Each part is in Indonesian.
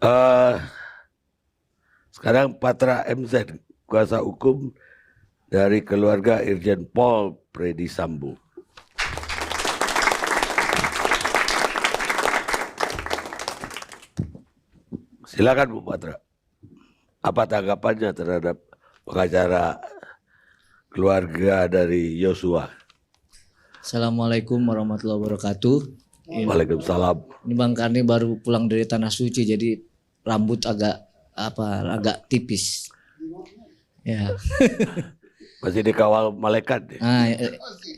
Eh, Sekarang Patra MZ, kuasa hukum dari keluarga Irjen Pol Predi Sambo. Silakan Bu Patra. Apa tanggapannya terhadap pengacara keluarga dari Yosua? Assalamualaikum warahmatullahi wabarakatuh. Waalaikumsalam. Ini Bang Karni baru pulang dari Tanah Suci, jadi rambut agak tipis. Ya. Masih dikawal malaikat. Nah,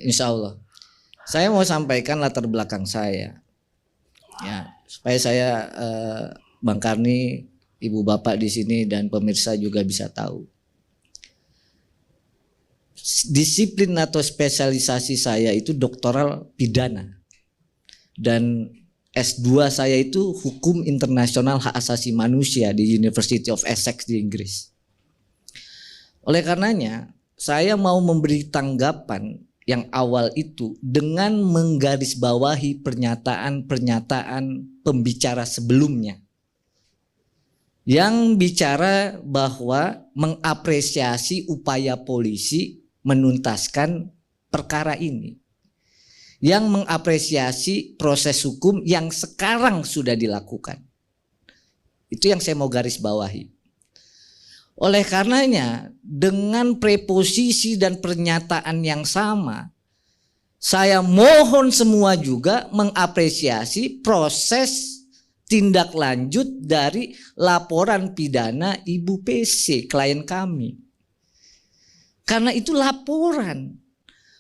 insya Allah. Saya mau sampaikan latar belakang saya. Ya, supaya saya Bang Karni, Ibu Bapak di sini dan pemirsa juga bisa tahu. Disiplin atau spesialisasi saya itu doktoral pidana. Dan S2 saya itu hukum internasional hak asasi manusia di University of Essex di Inggris. Oleh karenanya, saya mau memberi tanggapan yang awal itu dengan menggarisbawahi pernyataan-pernyataan pembicara sebelumnya. Yang bicara bahwa mengapresiasi upaya polisi menuntaskan perkara ini. Yang mengapresiasi proses hukum yang sekarang sudah dilakukan. Itu yang saya mau garis bawahi. Oleh karenanya, dengan preposisi dan pernyataan yang sama, saya mohon semua juga mengapresiasi proses tindak lanjut dari laporan pidana Ibu PC, klien kami. Karena itu laporan.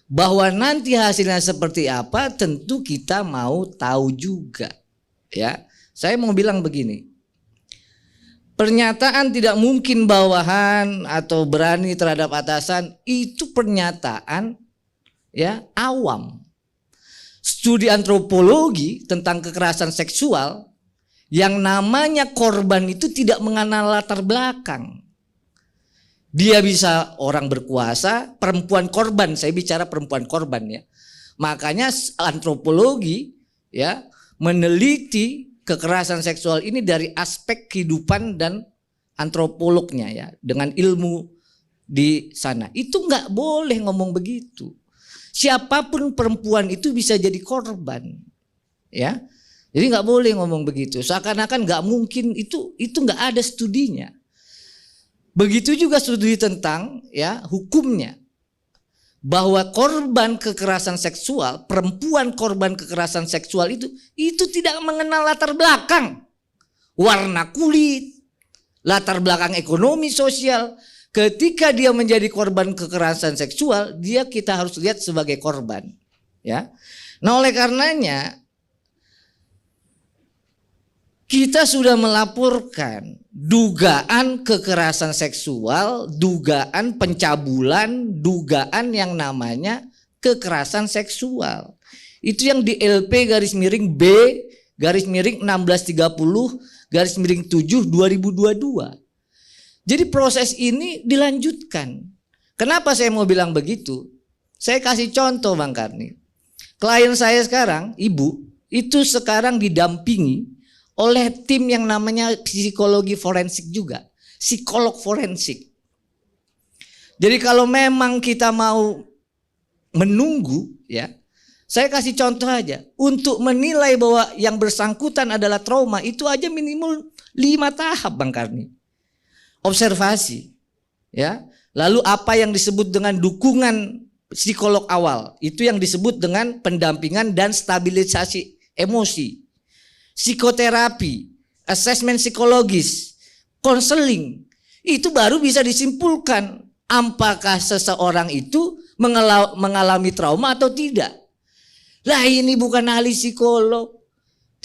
Bahwa nanti hasilnya seperti apa tentu kita mau tahu juga. Ya, saya mau bilang begini. Pernyataan tidak mungkin bawahan atau berani terhadap atasan itu pernyataan ya awam. Studi antropologi tentang kekerasan seksual yang namanya korban itu tidak mengenal latar belakang. Dia bisa orang berkuasa, perempuan korban, saya bicara perempuan korban ya. Makanya antropologi ya meneliti kekerasan seksual ini dari aspek kehidupan dan antropolognya ya, dengan ilmu di sana. Itu nggak boleh ngomong begitu. Siapapun perempuan itu bisa jadi korban. Ya. Jadi nggak boleh ngomong begitu. Seakan-akan nggak mungkin, itu nggak ada studinya. Begitu juga studi tentang ya hukumnya. Bahwa korban kekerasan seksual, perempuan korban kekerasan seksual itu tidak mengenal latar belakang. Warna kulit, latar belakang ekonomi sosial. Ketika dia menjadi korban kekerasan seksual, kita harus lihat sebagai korban. Ya. Nah, oleh karenanya kita sudah melaporkan dugaan kekerasan seksual, dugaan pencabulan, dugaan yang namanya kekerasan seksual. Itu yang di LP _B _1630 _7 2022. Jadi proses ini dilanjutkan. Kenapa saya mau bilang begitu? Saya kasih contoh Bang Karni. Klien saya sekarang, Ibu, itu sekarang didampingi oleh tim yang namanya psikologi forensik juga, psikolog forensik. Jadi kalau memang kita mau menunggu ya, saya kasih contoh aja. Untuk menilai bahwa yang bersangkutan adalah trauma itu aja minimal 5 tahap Bang Karni. Observasi ya. Lalu apa yang disebut dengan dukungan psikolog awal, itu yang disebut dengan pendampingan dan stabilisasi emosi. Psikoterapi, asesmen psikologis, konseling, itu baru bisa disimpulkan apakah seseorang itu mengalami trauma atau tidak. Lah ini bukan ahli psikolog,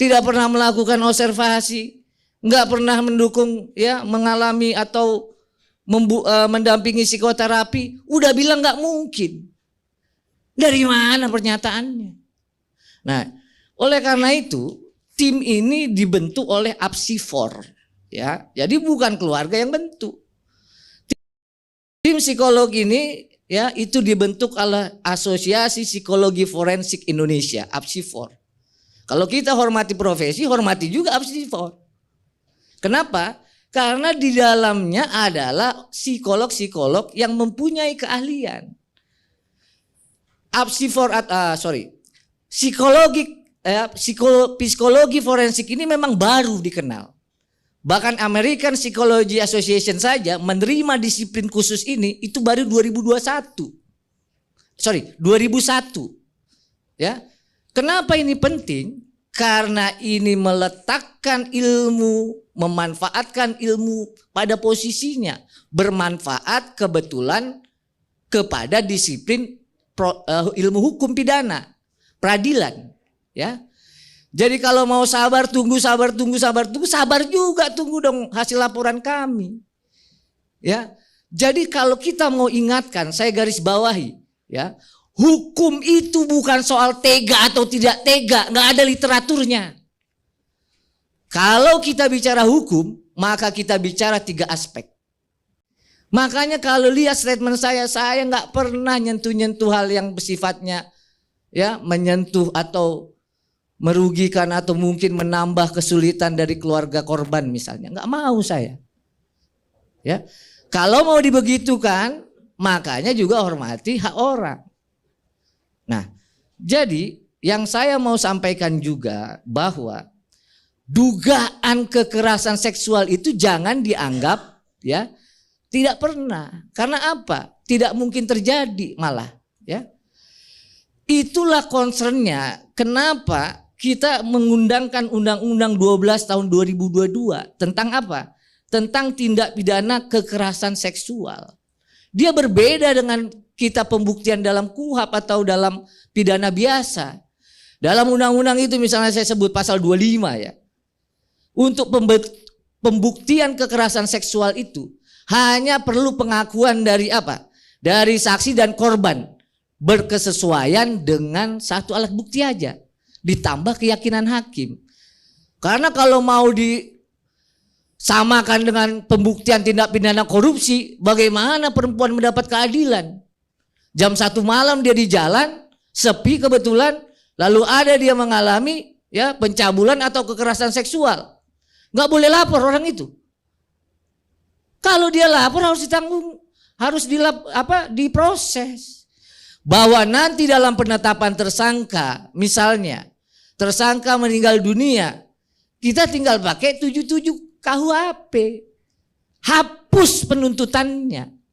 tidak pernah melakukan observasi, nggak pernah mendukung ya mengalami atau mendampingi psikoterapi, udah bilang nggak mungkin. Dari mana pernyataannya? Nah, oleh karena itu tim ini dibentuk oleh Apsifor, ya. Jadi bukan keluarga yang bentuk. Tim psikolog ini ya itu dibentuk oleh Asosiasi Psikologi Forensik Indonesia, Apsifor. Kalau kita hormati profesi, hormati juga Apsifor. Kenapa? Karena di dalamnya adalah psikolog-psikolog yang mempunyai keahlian. Psikologi forensik ini memang baru dikenal. Bahkan American Psychology Association saja menerima disiplin khusus ini itu baru 2001. Ya. Kenapa ini penting? Karena ini meletakkan ilmu, memanfaatkan ilmu pada posisinya, bermanfaat kebetulan kepada disiplin ilmu hukum pidana, peradilan, ya. Jadi kalau mau sabar juga tunggu dong hasil laporan kami. Ya. Jadi kalau kita mau ingatkan, saya garis bawahi, ya. Hukum itu bukan soal tega atau tidak tega, nggak ada literaturnya. Kalau kita bicara hukum, maka kita bicara 3 aspek. Makanya kalau lihat statement saya nggak pernah nyentuh-nyentuh hal yang bersifatnya ya menyentuh atau merugikan atau mungkin menambah kesulitan dari keluarga korban misalnya. Nggak mau saya. Ya, kalau mau dibegitukan, makanya juga hormati hak orang. Nah, jadi yang saya mau sampaikan juga bahwa dugaan kekerasan seksual itu jangan dianggap ya tidak pernah. Karena apa? Tidak mungkin terjadi malah ya. Itulah concernnya kenapa kita mengundangkan Undang-Undang 12 tahun 2022 tentang apa? Tentang tindak pidana kekerasan seksual. Dia berbeda dengan kita pembuktian dalam KUHP atau dalam pidana biasa. Dalam undang-undang itu misalnya saya sebut pasal 25 ya. Untuk pembuktian kekerasan seksual itu hanya perlu pengakuan dari apa? Dari saksi dan korban berkesesuaian dengan satu alat bukti aja. Ditambah keyakinan hakim. Karena kalau mau disamakan dengan pembuktian tindak pidana korupsi, bagaimana perempuan mendapat keadilan? Jam 1 malam dia di jalan, sepi kebetulan, lalu ada dia mengalami ya pencabulan atau kekerasan seksual. Nggak boleh lapor orang itu. Kalau dia lapor harus ditanggung, harus diproses. Bahwa nanti dalam penetapan tersangka, misalnya tersangka meninggal dunia, kita tinggal pakai 77 KUHP. Hapus penuntutannya.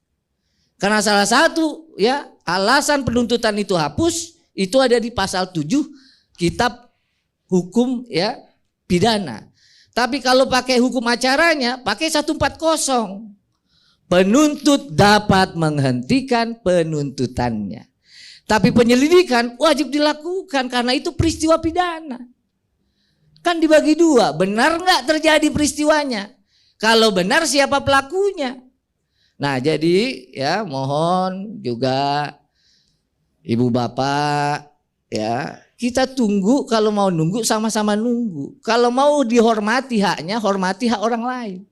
Karena salah satu ya alasan penuntutan itu hapus itu ada di pasal 7 Kitab Hukum ya Pidana. Tapi kalau pakai hukum acaranya pakai 140. Penuntut dapat menghentikan penuntutannya. Tapi penyelidikan wajib dilakukan karena itu peristiwa pidana. Kan dibagi 2, benar nggak terjadi peristiwanya? Kalau benar siapa pelakunya? Nah jadi ya mohon juga ibu bapak ya kita tunggu, kalau mau nunggu sama-sama nunggu. Kalau mau dihormati haknya, hormati hak orang lain.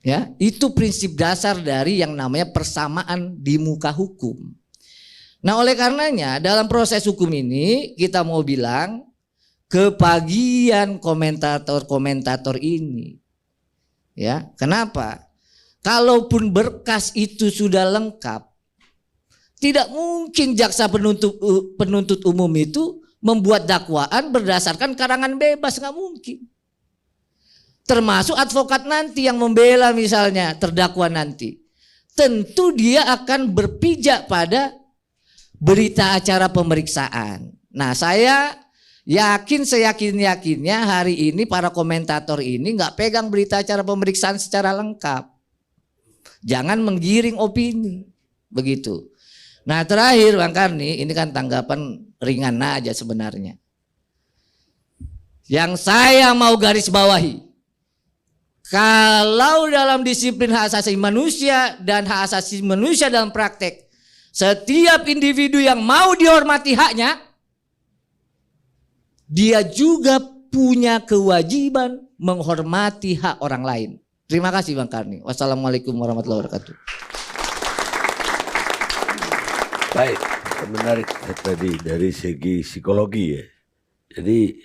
Ya, itu prinsip dasar dari yang namanya persamaan di muka hukum. Nah oleh karenanya dalam proses hukum ini kita mau bilang kebagian komentator-komentator ini. Ya, kenapa? Kalaupun berkas itu sudah lengkap, tidak mungkin jaksa penuntut umum itu membuat dakwaan berdasarkan karangan bebas, nggak mungkin. Termasuk advokat nanti yang membela misalnya terdakwa nanti. Tentu dia akan berpijak pada berita acara pemeriksaan. Nah saya yakin seyakin-yakinnya hari ini para komentator ini nggak pegang berita acara pemeriksaan secara lengkap. Jangan menggiring opini, begitu. Nah terakhir Bang Karni, ini kan tanggapan ringan aja sebenarnya. Yang saya mau garis bawahi, kalau dalam disiplin hak asasi manusia dan hak asasi manusia dalam praktek, setiap individu yang mau dihormati haknya, dia juga punya kewajiban menghormati hak orang lain. Terima kasih Bang Karni. Wassalamualaikum warahmatullahi wabarakatuh. Baik, menarik tadi dari segi psikologi ya. Jadi